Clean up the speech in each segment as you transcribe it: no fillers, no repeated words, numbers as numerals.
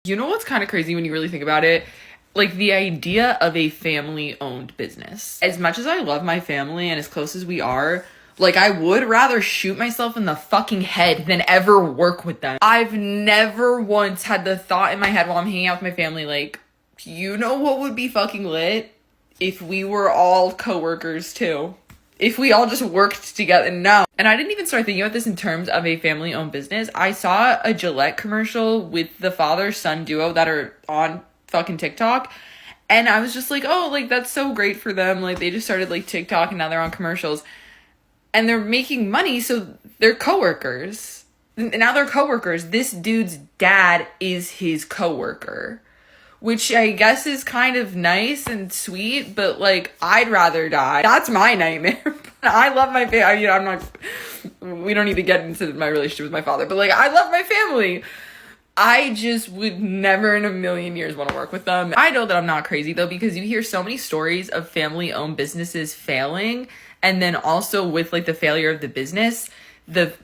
You know what's kind of crazy when you really think about it? Like the idea of a family owned business. As much as I love my family and as close as we are, like I would rather shoot myself in the fucking head than ever work with them. I've never once had the thought in my head while I'm hanging out with my family, like, you know what would be fucking lit? If we were all coworkers too. If we all just worked together. No. And I didn't even start thinking about this in terms of a family owned business. I saw a Gillette commercial with the father son duo that are on fucking TikTok. And I was just like, oh, like that's so great for them. Like they just started like TikTok and now they're on commercials. And they're making money, so they're coworkers. Now they're coworkers. This dude's dad is his coworker. Which I guess is kind of nice and sweet, but like, I'd rather die. That's my nightmare. I love my family. You know, I'm not, we don't need to get into my relationship with my father, but like, I love my family. I just would never in a million years want to work with them. I know that I'm not crazy though, because you hear so many stories of family owned businesses failing. And then also with like the failure of the business, the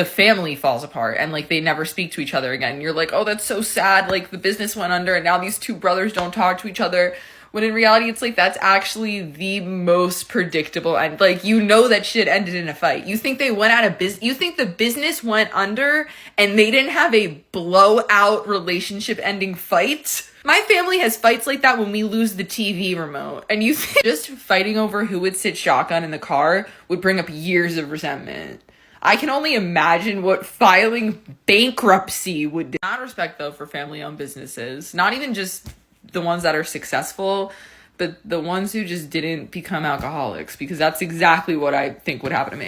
family falls apart and like they never speak to each other again. You're like, oh, that's so sad. Like the business went under and now these two brothers don't talk to each other. When in reality, it's like, that's actually the most predictable. And like, you know, that shit ended in a fight. You think they went out of business. You think the business went under and they didn't have a blowout relationship ending fight. My family has fights like that when we lose the TV remote. And you think just fighting over who would sit shotgun in the car would bring up years of resentment. I can only imagine what filing bankruptcy would do. Not respect though for family-owned businesses. Not even just the ones that are successful, but the ones who just didn't become alcoholics, because that's exactly what I think would happen to me.